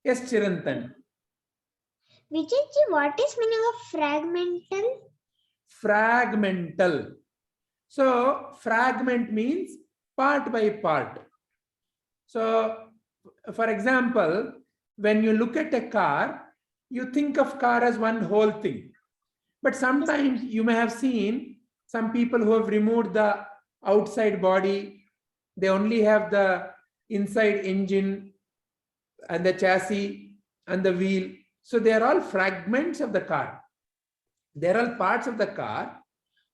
Yes, Chirantan. Vijayji, what is meaning of fragmental? Fragmental. So fragment means part by part. So for example, when you look at a car, you think of car as one whole thing. But sometimes you may have seen some people who have removed the outside body. They only have the inside engine and the chassis and the wheel. So they are all fragments of the car. They are all parts of the car.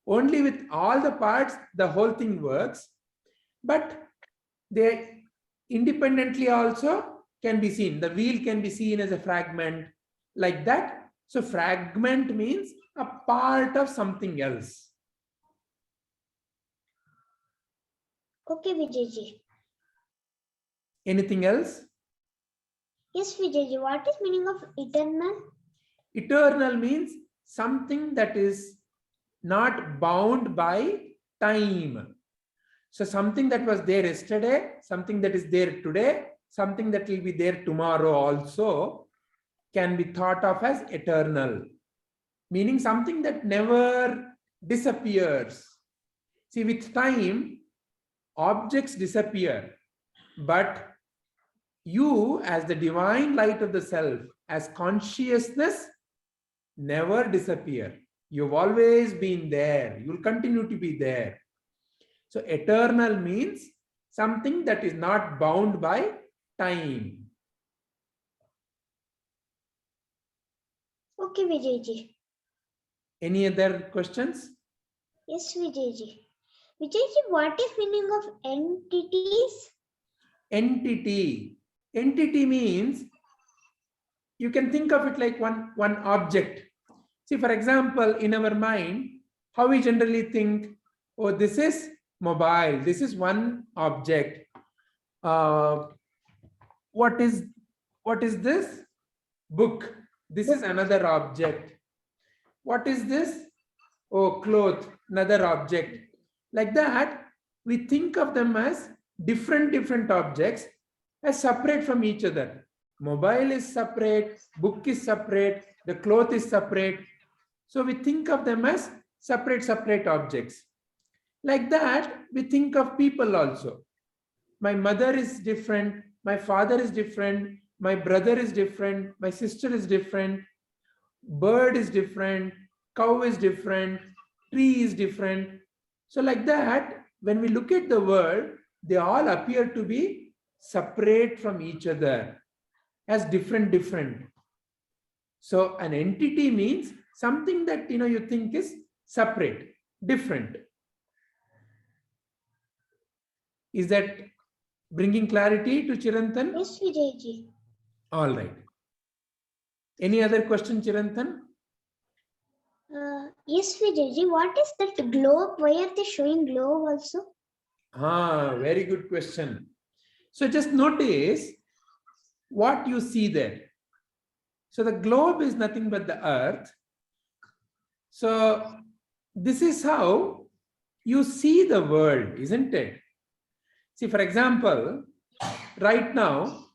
Only with all the parts, the whole thing works. But they independently also can be seen. The wheel can be seen as a fragment like that. So fragment means a part of something else. Okay, Vijayji. Anything else? Yes, Vijayji, what is meaning of eternal? Eternal means something that is not bound by time. So something that was there yesterday, something that is there today, something that will be there tomorrow also can be thought of as eternal, meaning something that never disappears. See, with time, objects disappear, but you as the divine light of the self, as consciousness, never disappear. You've always been there. You'll continue to be there. So eternal means something that is not bound by time. Okay, Vijayji. Any other questions? Yes, Vijayji. Vijayji, what is meaning of entities? Entity. Entity means you can think of it like one object. See, for example, in our mind, how we generally think, oh, this is mobile, this is one object. What is this? Book. This is another object. What is this? Oh, cloth, another object. Like that, we think of them as different objects as separate from each other. Mobile is separate, book is separate, the cloth is separate. So we think of them as separate objects. Like that, we think of people also. My mother is different, my father is different, my brother is different, my sister is different, bird is different, cow is different, tree is different. So like that, when we look at the world, they all appear to be separate from each other as different. So an entity means something that you think is separate, different. Is that bringing clarity to Chirantan? Yes, Vijayji. All right. Any other question, Chirantan? Yes, Vijayji. What is that globe? Why are they showing globe also? Very good question. So just notice what you see there. So the globe is nothing but the earth. So this is how you see the world, isn't it? See, for example, right now,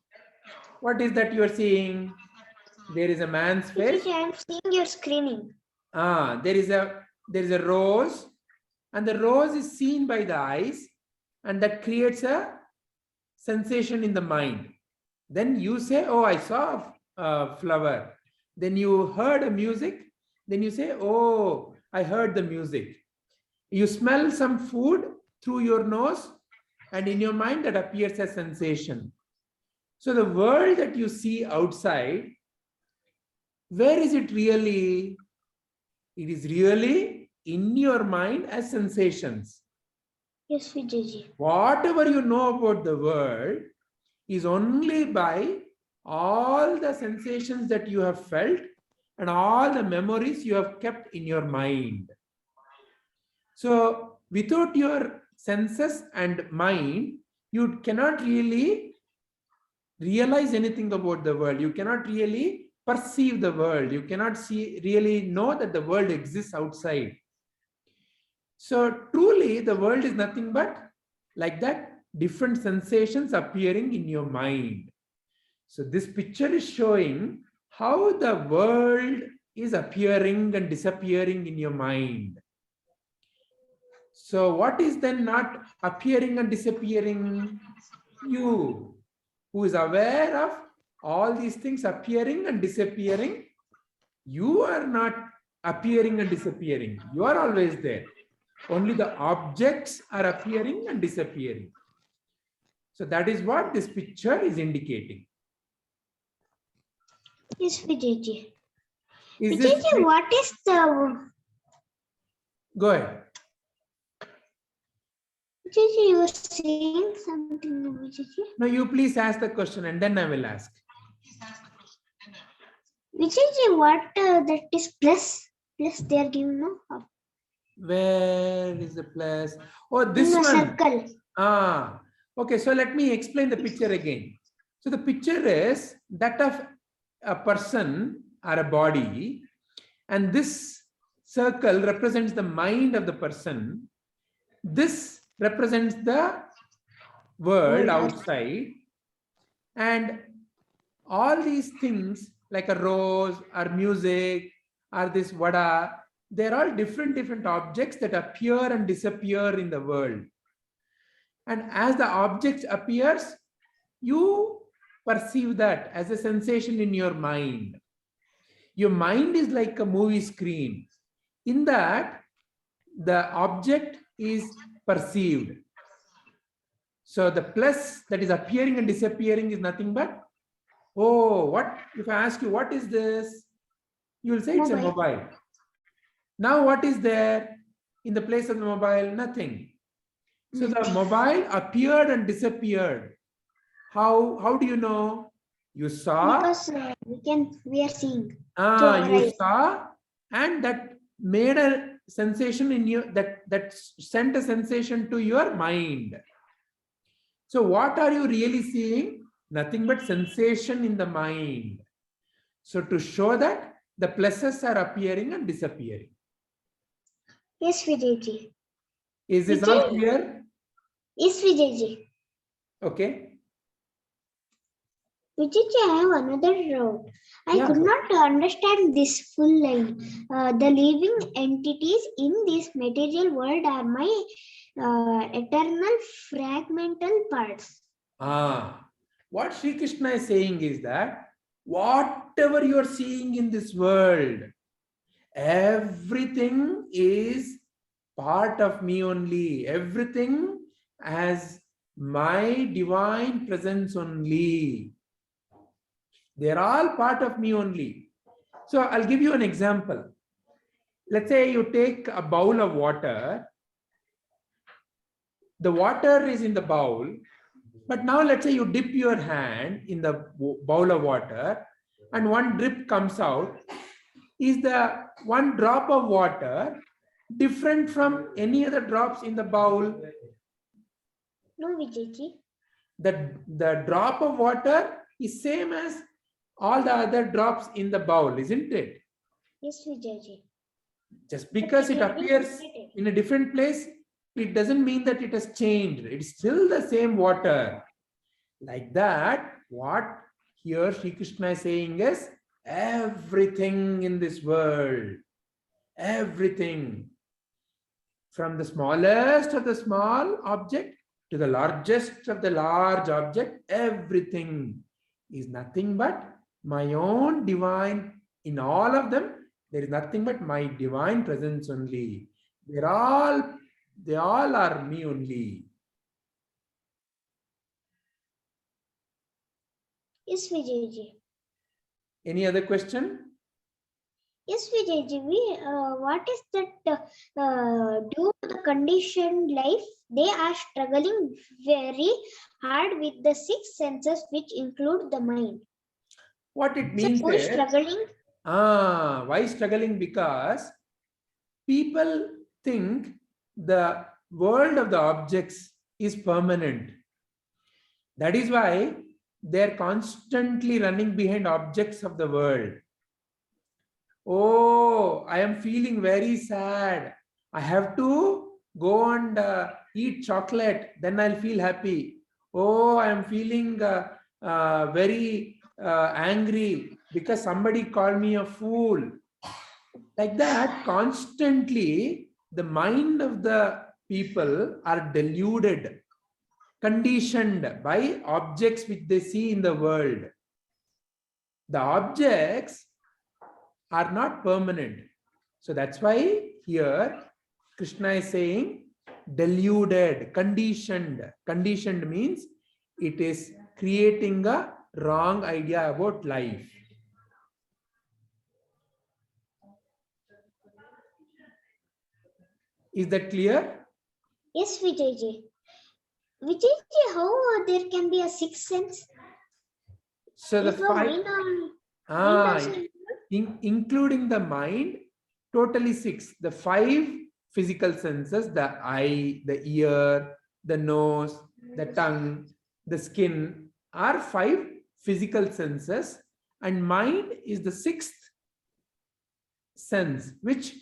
what is that you are seeing? There is a man's face. I am seeing your screening. There is a rose, and the rose is seen by the eyes, and that creates a sensation in the mind. Then you say, oh, I saw a flower. Then you heard a music. Then you say, oh, I heard the music. You smell some food through your nose, and in your mind that appears as sensation. So the world that you see outside, where is it really? It is really in your mind as sensations. Yes, Vijayji. Whatever you know about the world is only by all the sensations that you have felt and all the memories you have kept in your mind. So without your senses and mind, you cannot really realize anything about the world. You cannot really perceive the world. You cannot really know that the world exists outside. So truly, the world is nothing but like that, different sensations appearing in your mind. So this picture is showing how the world is appearing and disappearing in your mind. So what is then not appearing and disappearing? You, who is aware of all these things appearing and disappearing. You are not appearing and disappearing. You are always there. Only the objects are appearing and disappearing. So that is what this picture is indicating. Yes, Vijayji. Is this Vijayji, what is the... Go ahead. Vijayji, you were saying something, Vijayji. No, you please ask the question and then I will ask. Vijayji, what that is plus? Plus they are giving, no? Where is the plus? Oh, this In a one. circle. Ah, okay. So let me explain the picture again. So the picture is that of a person or a body, and this circle represents the mind of the person. This represents the world outside, and all these things like a rose or music or this vada, they're all different objects that appear and disappear in the world. And as the object appears, you perceive that as a sensation in your mind. Your mind is like a movie screen. In that, the object is perceived. So the plus that is appearing and disappearing is nothing but, oh, what if I ask you, what is this? You will say it's a mobile. Now what is there in the place of the mobile? Nothing. So the mobile appeared and disappeared. How do you know? You saw. Because we are seeing. You saw, and that made a sensation in you, that sent a sensation to your mind. So what are you really seeing? Nothing but sensation in the mind. So to show that the pluses are appearing and disappearing. Yes, Vijayji. Is this all clear? Yes, Vijayji. Okay. Vijayji, I have another doubt. I could not understand this full line. The living entities in this material world are my eternal fragmental parts. What Sri Krishna is saying is that whatever you are seeing in this world, everything is part of me only. Everything has my divine presence only. They're all part of me only. So I'll give you an example. Let's say you take a bowl of water. The water is in the bowl, but now let's say you dip your hand in the bowl of water and one drip comes out. Is the one drop of water different from any other drops in the bowl? No, Vijayji. The drop of water is same as all the other drops in the bowl, isn't it? Yes, Vijayji. Just because it appears in a different place, it doesn't mean that it has changed. It's still the same water. Like that, what here Sri Krishna is saying is everything in this world, everything, from the smallest of the small object to the largest of the large object, everything is nothing but my own divine. In all of them, there is nothing but my divine presence only. They all are me only. Yes, Vijayji. Any other question? Yes, Vijayji. What is that due to the conditioned life? They are struggling very hard with the six senses, which include the mind. What it means is struggling. Why struggling? Because people think the world of the objects is permanent. That is why they're constantly running behind objects of the world. Oh, I am feeling very sad. I have to go and eat chocolate, then I'll feel happy. Oh, I am feeling very angry because somebody called me a fool. Like that, constantly the mind of the people are deluded, conditioned by objects which they see in the world. The objects are not permanent. So that's why here Krishna is saying deluded, conditioned. Conditioned means it is creating a wrong idea about life. Is that clear? Yes, Vijayji. Vijayji, how there can be a sixth sense? So the If a five, mind including the mind, totally six. The five physical senses, the eye, the ear, the nose, the tongue, the skin, are five physical senses, and mind is the sixth sense, which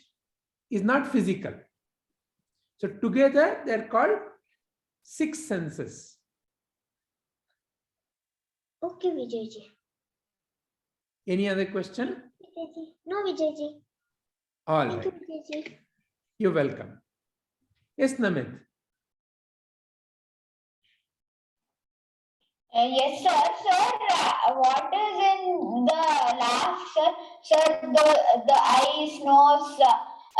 is not physical. So together they're called six senses. Okay, Vijayji. Any other question? Vijayji. No, Vijayji. All Thank right. you, Vijayji. You're welcome. Yes, Namit. Yes, sir. Sir, what is in the last, sir? Sir, the eyes, nose,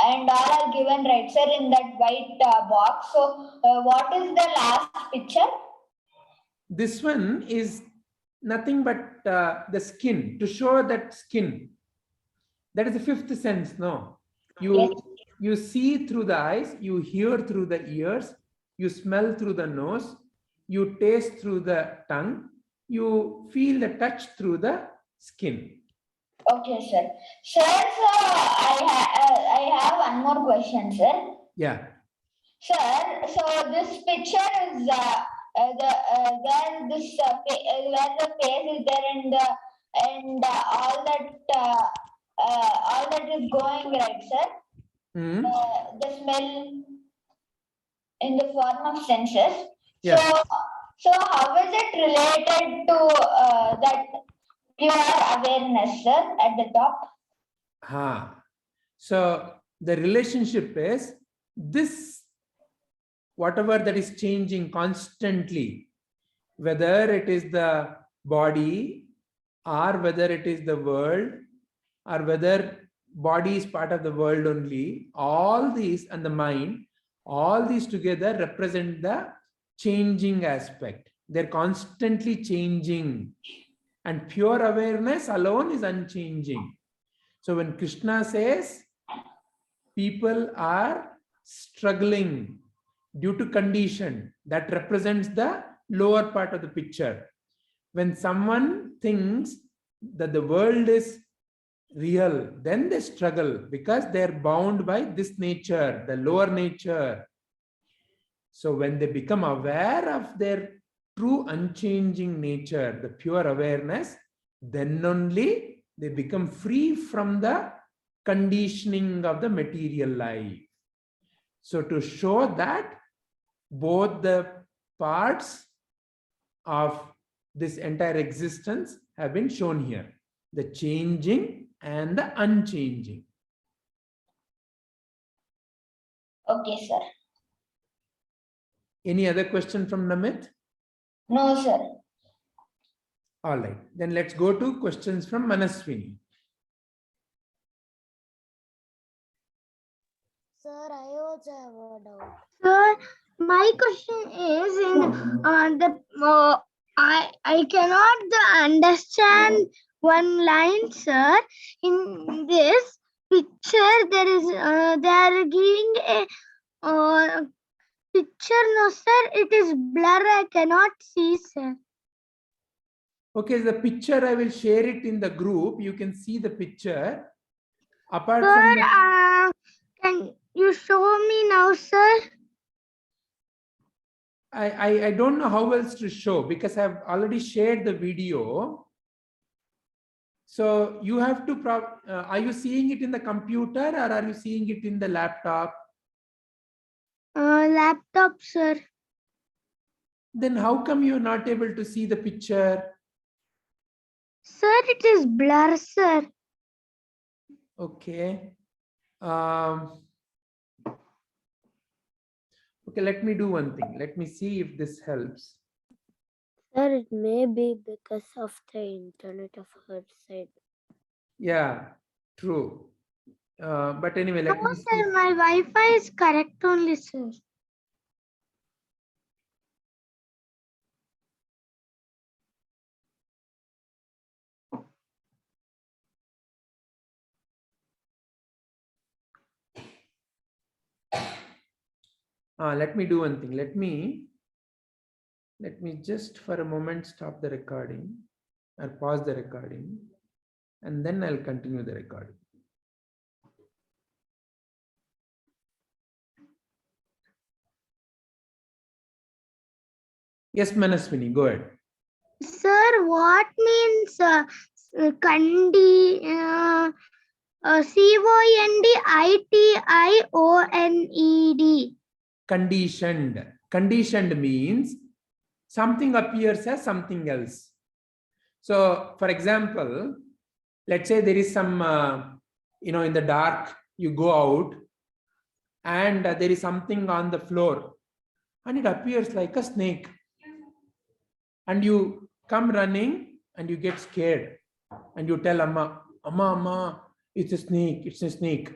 and all are given, right, sir, in that white box. So, what is the last picture? This one is nothing but the skin, to show that skin. That is the fifth sense, no? You see through the eyes, you hear through the ears, you smell through the nose, you taste through the tongue, you feel the touch through the skin. Okay, sir. Sir, I have one more question, sir. Yeah. Sir, so this picture is where the face is there and all that is going, right, sir? Hmm. The smell in the form of senses. Yeah. So how is it related to that pure awareness, sir, at the top? So the relationship is this, whatever that is changing constantly, whether it is the body or whether it is the world or whether body is part of the world only, all these and the mind, all these together represent the changing aspect. They're constantly changing, and pure awareness alone is unchanging. So when Krishna says people are struggling due to condition, that represents the lower part of the picture. When someone thinks that the world is real, then they struggle because they're bound by this nature, the lower nature. So when they become aware of their true unchanging nature, the pure awareness, then only they become free from the conditioning of the material life. So to show that both the parts of this entire existence have been shown here, the changing and the unchanging. Okay, sir. Any other question from Namit? No, sir. All right, then let's go to questions from Manaswini. Sir, I also have a doubt. Sir, my question is I cannot understand one line, sir. In this picture, they are giving a picture, no, sir. It is blur. I cannot see, sir. Okay, the picture I will share it in the group. You can see the picture. Apart Sir, from the, can you show me now, sir? I don't know how else to show because I've already shared the video. So you have to, are you seeing it in the computer or are you seeing it in the laptop? Laptop, sir. Then how come you're not able to see the picture? Sir, it is blur, sir. Okay. Okay, let me do one thing. Let me see if this helps. Sir, it may be because of the internet of her side. Yeah, true. But anyway, let No, me see. sir, my Wi-Fi is correct only, sir. Let me do one thing. Let me just for a moment stop the recording or pause the recording, and then I'll continue the recording. Yes, Manaswini, go ahead. Sir, what means CONDITIONED? Conditioned. Conditioned means something appears as something else. So, for example, let's say there is some, in the dark, you go out and there is something on the floor and it appears like a snake. And you come running and you get scared and you tell Amma, Amma, it's a snake, it's a snake.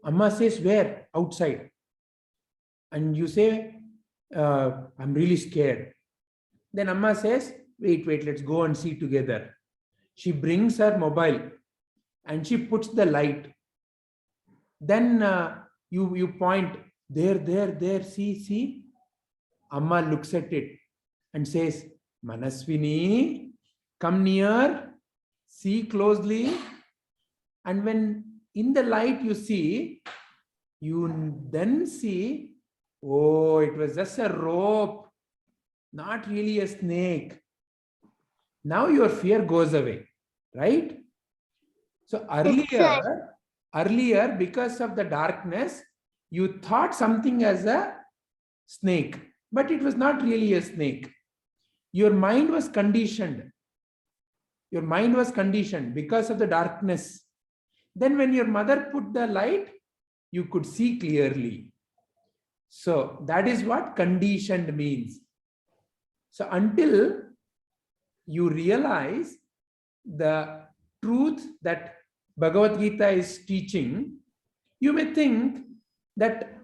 Amma says, where? Outside. And you say, I'm really scared. Then Amma says, wait, let's go and see together. She brings her mobile and she puts the light. Then you point, there, see. Amma looks at it and says, Manaswini, come near, see closely. And when in the light you see, you then see, oh, it was just a rope, not really a snake. Now your fear goes away, right? So earlier, because of the darkness, you thought something as a snake, but it was not really a snake. Your mind was conditioned. Your mind was conditioned because of the darkness. Then when your mother put the light, you could see clearly. So that is what conditioned means. So until you realize the truth that Bhagavad Gita is teaching, you may think that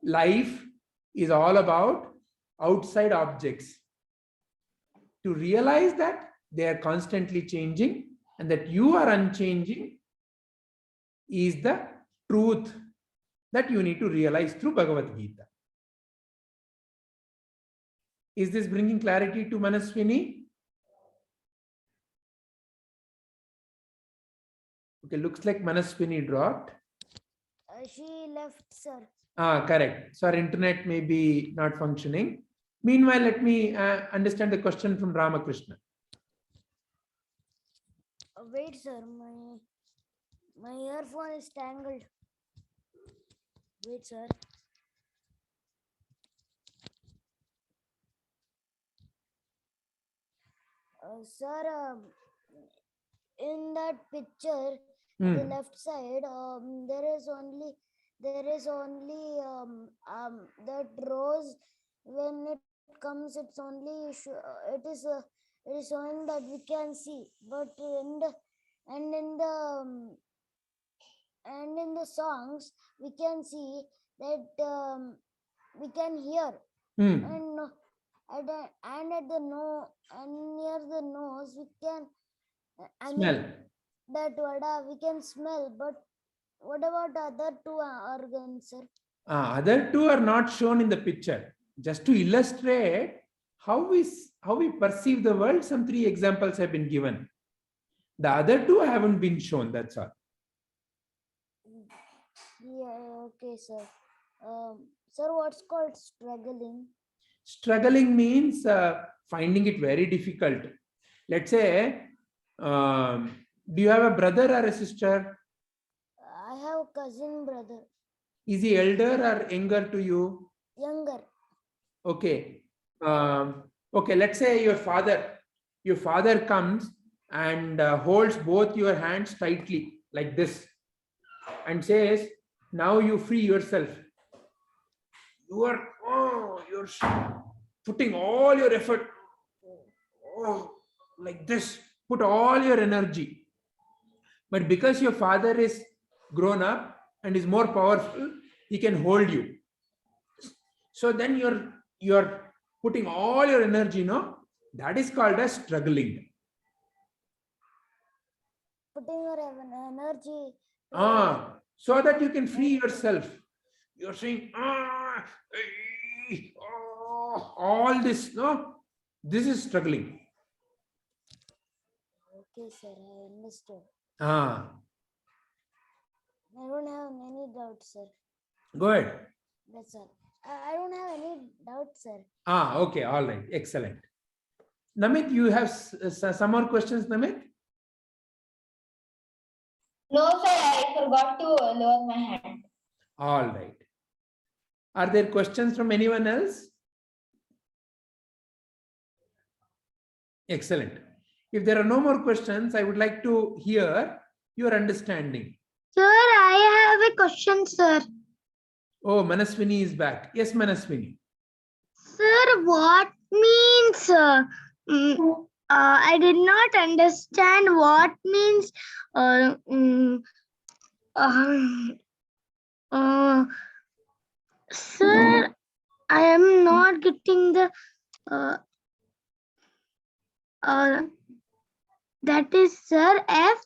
life is all about outside objects. To realize that they are constantly changing and that you are unchanging is the truth that you need to realize through Bhagavad Gita. Is this bringing clarity to Manaswini? Okay, looks like Manaswini dropped. She left, sir. Correct. So our internet may be not functioning. Meanwhile, let me understand the question from Ramakrishna. Wait, sir. My earphone is tangled. Wait, sir. Sir, in that picture, the left side, there is only that rose. When it comes, it's only it is showing that we can see, but in the songs we can see that we can hear and at the nose and near the nose we can Smell. That vada we can smell, but what about other two organs, sir? Other two are not shown in the picture. Just to illustrate how we perceive the world, some 3 examples have been given. The other 2 haven't been shown, that's all. Yeah, okay, sir. Sir, what's called struggling? Struggling means finding it very difficult. Let's say, do you have a brother or a sister? I have a cousin brother. Is he elder or younger to you? Younger. Okay. Okay, let's say your father comes and holds both your hands tightly like this and says, now you free yourself. You're putting all your effort, like this, put all your energy. But because your father is grown up and is more powerful, he can hold you. So then you're putting all your energy, no? That is called as struggling. Putting your energy. So that you can free yourself. You're saying, all this, no? This is struggling. Okay, sir, I understood. I don't have any doubts, sir. Go ahead. That's all. I don't have any doubts, sir. Okay, all right, excellent. Namit, you have some more questions, Namit? No, sir, I forgot to lower my hand. All right. Are there questions from anyone else? Excellent. If there are no more questions, I would like to hear your understanding. Sir, I have a question, sir. Oh, Manaswini is back. Yes, Manaswini. Sir, what means? I did not understand what means. Sir, I am not getting the. That is, sir, FRAG.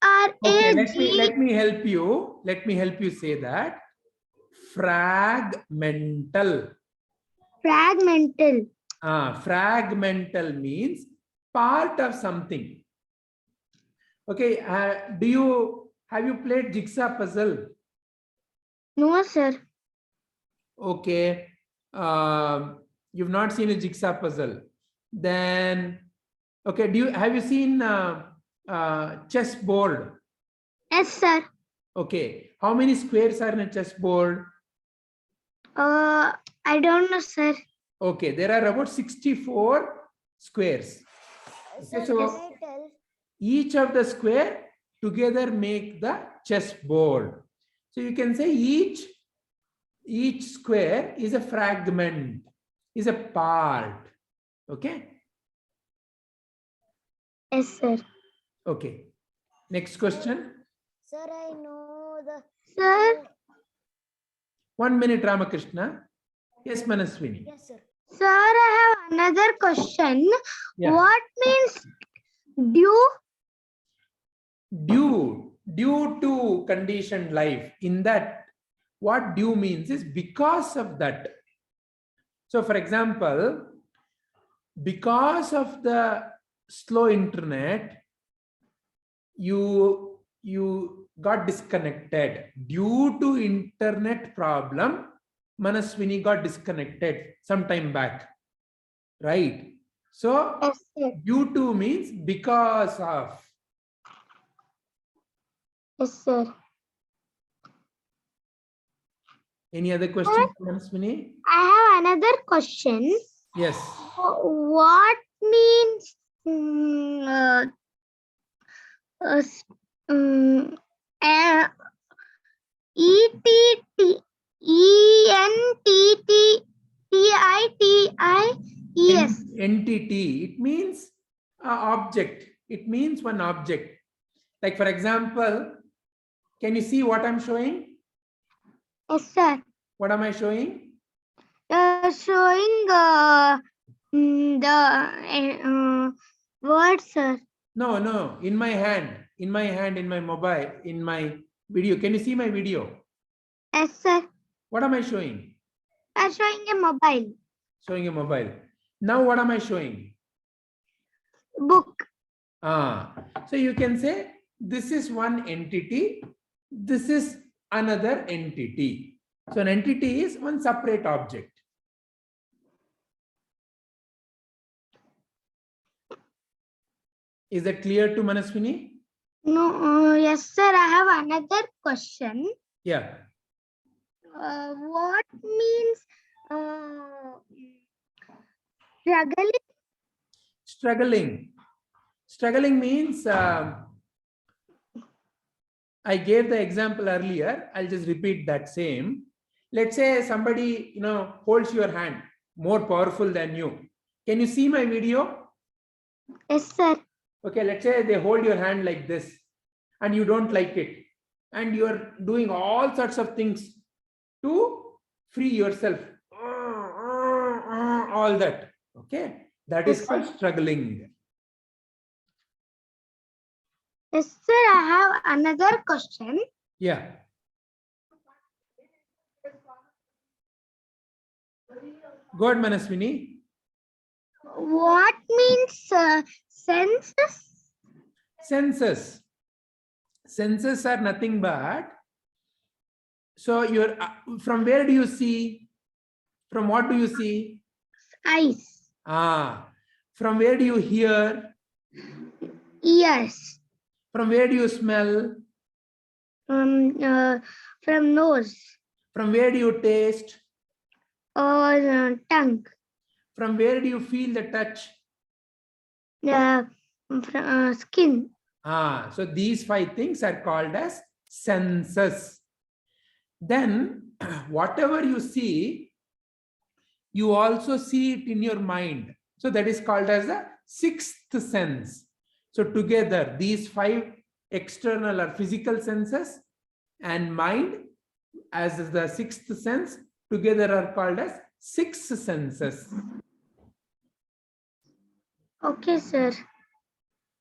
Okay, let me help you. Let me help you say that. Fragmental. Fragmental. Fragmental means part of something. Okay, have you played jigsaw puzzle? No, sir. Okay, you've not seen a jigsaw puzzle. Then, okay, have you seen chessboard? Yes, sir. Okay, how many squares are in a chessboard? I don't know, sir. Okay, there are about 64 squares. Okay, Sir, so can I tell? each of the square together make the chessboard. So you can say each square is a fragment, is a part. Okay. Yes, sir. Okay. Next question. Sir, I know the. Sir. 1 minute, Ramakrishna. Yes, Manaswini. Yes, sir. Sir, I have another question. Yeah. What means due? Due to conditioned life. In that, what due means is because of that. So, for example, because of the slow internet, you got disconnected. Due to internet problem, Manaswini got disconnected some time back. Right? So, Yes, due to means because of. yes, sir. Any other questions, Manaswini? I have another question. Yes. What means ENTTITIES? Entity. It means object. It means one object. Like, for example, can you see what I'm showing? Yes, sir. What am I showing? Showing the word, sir. No. In my hand, in my mobile, in my video. Can you see my video? Yes, sir. What am I showing? I'm showing a mobile. Showing a mobile. Now what am I showing? Book. So you can say this is one entity. This is another entity. So an entity is one separate object. Is that clear to Manaswini? No, yes, sir. I have another question. Yeah. What means struggling? Struggling. Struggling means, I gave the example earlier. I'll just repeat that same. Let's say somebody, holds your hand, more powerful than you. Can you see my video? Yes, sir. Okay, let's say they hold your hand like this and you don't like it. And you're doing all sorts of things to free yourself. All that. Okay, that is Yes, called sir. struggling. Yes, sir. I have another question. Yeah. Go ahead, Manaswini. What means senses? Senses. Senses are nothing but, so you're from where do you see? From what do you see? Eyes. From where do you hear? Ears. From where do you smell? From nose. From where do you taste? Or tongue. From where do you feel the touch? Skin. So these 5 things are called as senses. Then whatever you see, you also see it in your mind. So that is called as the 6th sense. So together, these 5 external or physical senses and mind as the 6th sense together are called as 6 senses. Okay, sir.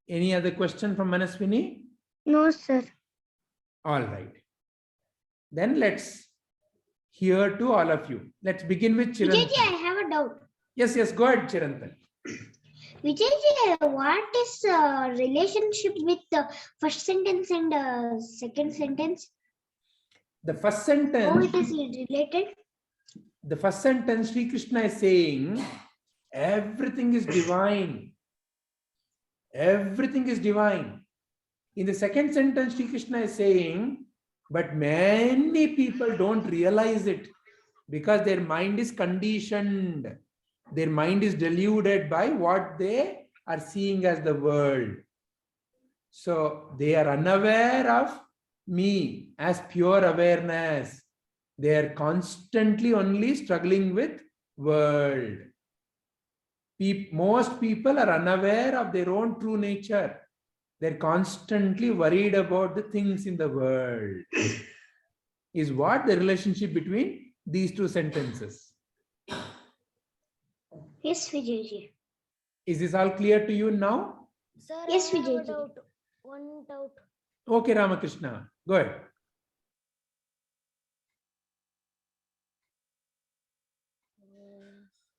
Any other question from Manaswini? No, sir. All right. Then let's hear to all of you. Let's begin with Chirantan. Vijayji, I have a doubt. Yes, go ahead, Chirantan. Vijayji, what is relationship with the first sentence and second sentence? The first How sentence. it is related? The first sentence, Sri Krishna is saying, everything is divine. Everything is divine. In the second sentence, Sri Krishna is saying, but many people don't realize it because their mind is conditioned. Their mind is deluded by what they are seeing as the world. So they are unaware of me as pure awareness. They are constantly only struggling with world. Most people are unaware of their own true nature. They're constantly worried about the things in the world. Is what the relationship between these 2 sentences. Yes, Vijayji. Is this all clear to you now? Sir, Yes, I have a Vijayji. doubt. One doubt. Okay, Ramakrishna, go ahead.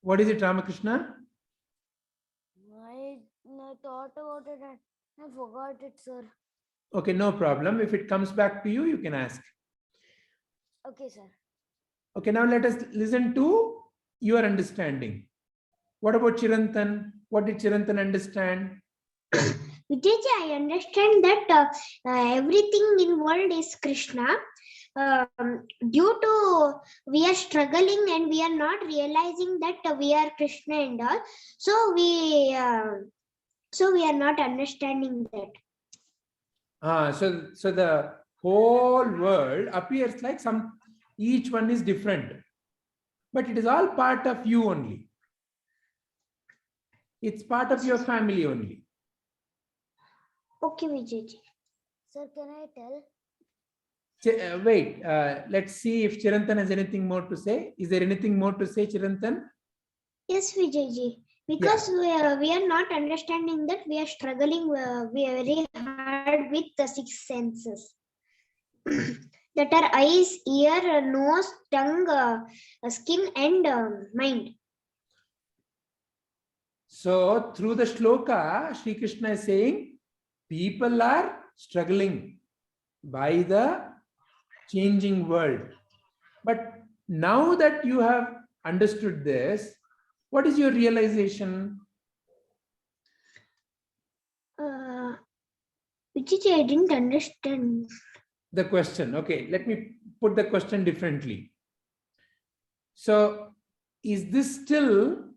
What is it, Ramakrishna? I thought about it and I forgot it, sir. Okay, no problem. If it comes back to you, you can ask. Okay, sir. Okay, now let us listen to your understanding. What about Chirantan? What did Chirantan understand? Vijayji, I understand that everything in world is Krishna. Due to we are struggling and we are not realizing that we are Krishna and all, so we are not understanding that. So the whole world appears like each one is different, but it is all part of you only. It's part of your family only. Okay, Vijayji. Sir, can I tell? Wait, let's see if Chirantan has anything more to say. Is there anything more to say, Chirantan? Yes, Vijayji. Because we are not understanding that we are struggling very hard with the 6 senses. That are eyes, ear, nose, tongue, skin, and mind. So through the shloka, Sri Krishna is saying, people are struggling by the changing world. But now that you have understood this, what is your realization? Vijayji, I didn't understand the question. Okay, let me put the question differently. So, is this still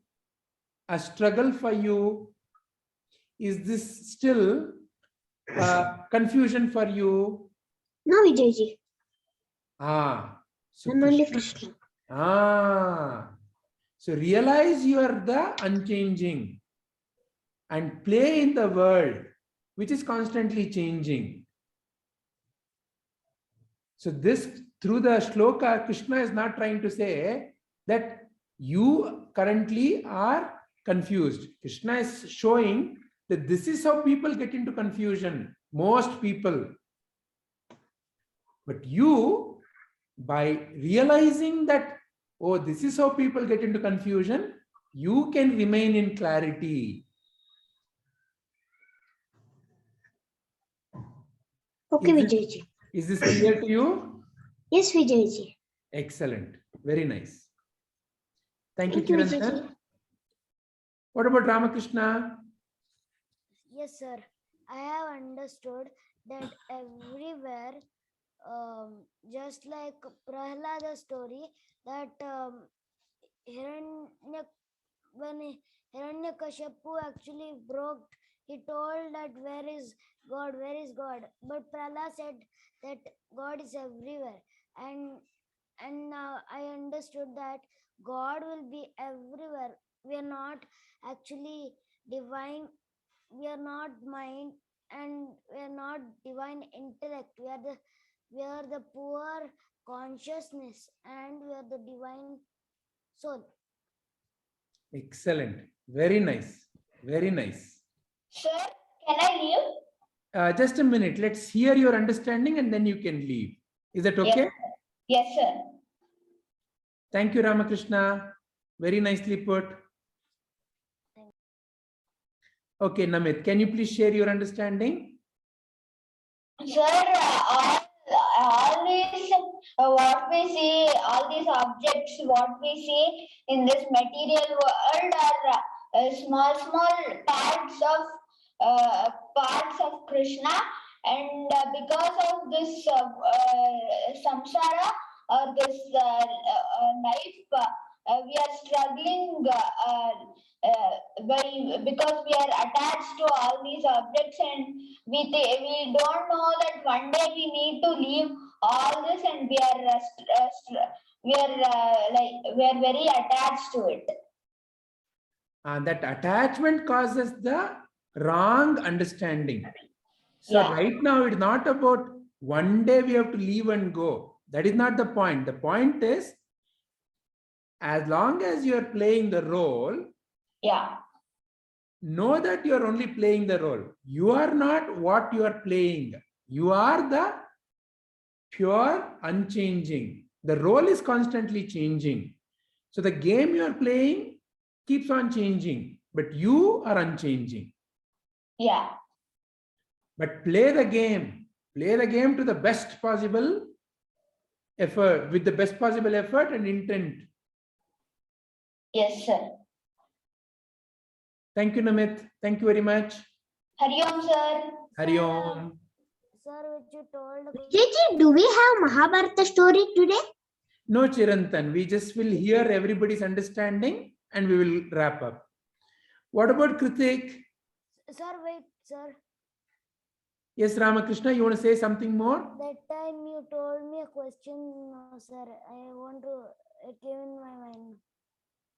a struggle for you? Is this still confusion for you? No, Vijayji. So I'm only Krishna- Krishna. So realize you are the unchanging and play in the world which is constantly changing. So this, through the shloka, Krishna is not trying to say that you currently are confused. Krishna is showing that this is how people get into confusion, most people. But you, by realizing that, oh, this is how people get into confusion, you can remain in clarity. Okay, Vijayji. Is this clear to you? Yes, Vijayji. Excellent. Very nice. Thank Thank you, you, Chirantan. Vijayji. What about Ramakrishna? Yes, sir. I have understood that everywhere, just like Prahlada's story, that when Hiranyakashipu actually broke, he told that where is God, where is God? But Prahlad said that God is everywhere. And now I understood that God will be everywhere. We are not actually divine, we are not mind, and we are not divine intellect. We are the poor consciousness, and we are the divine soul. Excellent. Very nice. Very nice. Sir, can I leave? Just a minute. Let's hear your understanding and then you can leave. Is that okay? Yes, sir. Thank you, Ramakrishna. Very nicely put. Okay, Namit, can you please share your understanding? Sir, all these, what we see, all these objects, what we see in this material world are small parts of Krishna, and because of this samsara or this life, we are struggling because we are attached to all these objects, and we don't know that one day we need to leave all this, and we are very attached to it. That attachment causes the wrong understanding. So Yeah. right now it's not about one day we have to leave and go. That is not the point. The point is, as long as you are playing the role, Yeah. know that you are only playing the role. You are not what you are playing. You are the pure unchanging. The role is constantly changing. So the game you are playing keeps on changing, but you are unchanging. Yeah. But play the game to the best possible effort, with the best possible effort and intent. Yes, sir. Thank you, Namit. Thank you very much. Hari Om, sir. Hari Om. Sir, which you told. Vijayji, do we have Mahabharata story today? No, Chirantan. We just will hear everybody's understanding and we will wrap up. What about Kritik? Sir, wait, sir. Yes, Ramakrishna, you want to say something more? That time you told me a question, sir. I want to, it came in my mind.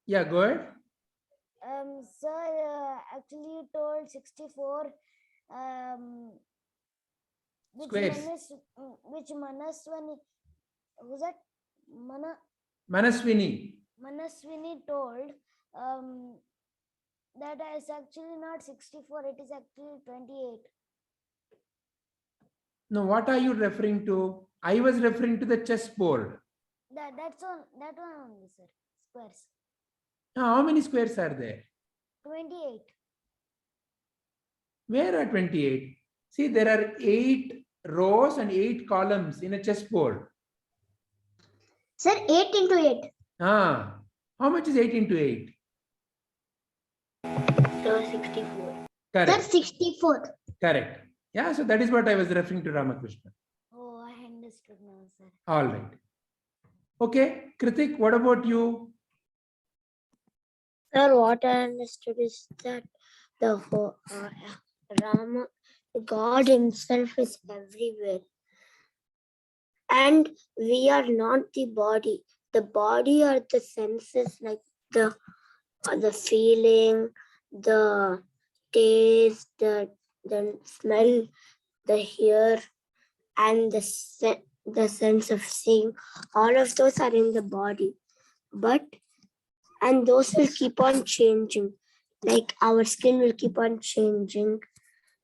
Yeah, go ahead. Sir, actually you told 64 Squares. which Manaswini, who's that? Manaswini. Manaswini told that is actually not 64, it is actually 28. No, what are you referring to? I was referring to the chessboard. That's all, that one only, sir. Squares. Now, how many squares are there? 28. Where are 28? See, there are 8 rows and 8 columns in a chessboard. Sir, 8 into 8. How much is 8 into 8? So 64. Correct. Sir, 64. Correct. Yeah, so that is what I was referring to, Ramakrishna. Oh, I understood now, sir. All right. Okay, Kritik, what about you? Sir, what I understood is that the whole Rama, God himself is everywhere. And we are not the body. The body are the senses, like the feeling, the taste, the smell, the hear, and the sense of seeing. All of those are in the body. And those will keep on changing. Like our skin will keep on changing,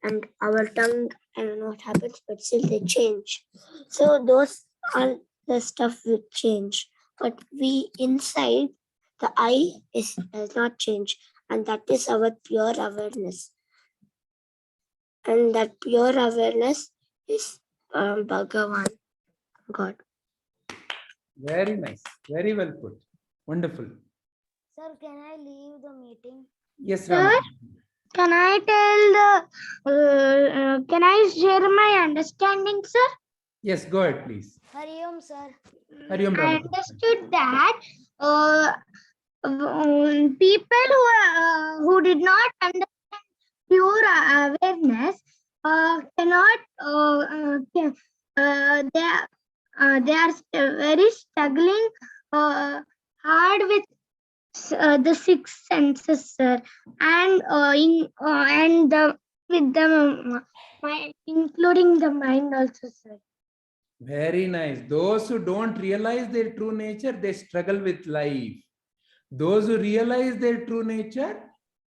and our tongue, I don't know what happens, but still they change. So those are the stuff will change. But we inside, the I does not change, and that is our pure awareness. And that pure awareness is Bhagavan, God. Very nice. Very well put. Wonderful. Sir, can I leave the meeting? Yes, Sir? Ram. Can I tell can I share my understanding, sir? Yes, go ahead, please. Hari Om, sir. Hari Om, I Ram. understood that people who did not understand pure awareness cannot they are very struggling hard with the six senses, sir, and with the including the mind also, sir. Very nice. Those who don't realize their true nature, they struggle with life. Those who realize their true nature,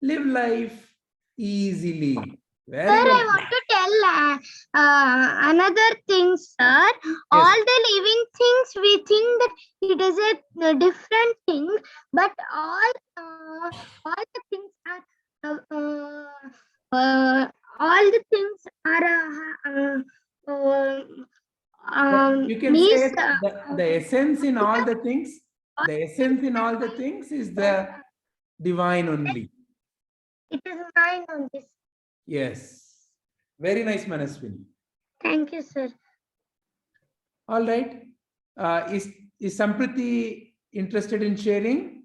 live life easily. Very Sir, well. I want to tell another thing, sir. Yes. All the living things, we think that it is a different thing, but all the things are You can say the essence in all the things. The essence in all the things is the divine only. It is mine on this. Yes. Very nice, Manaswini. Thank you, sir. All right. Is Sampriti interested in sharing?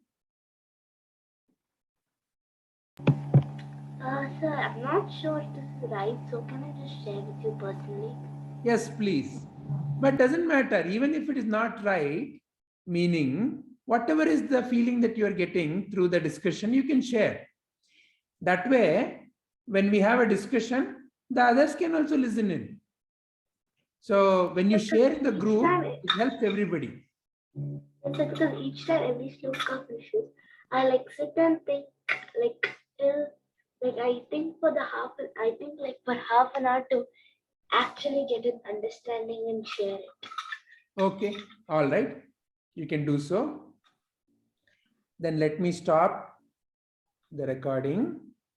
Sir, I'm not sure if this is right, so can I just share with you personally? Yes, please. But doesn't matter. Even if it is not right, meaning whatever is the feeling that you are getting through the discussion, you can share. That way, when we have a discussion, the others can also listen in. So when you share in the group, it helps everybody. Because each time every sloka finishes, I like sit and think I think for half an hour to actually get an understanding and share it. Okay, all right. You can do so. Then let me stop the recording.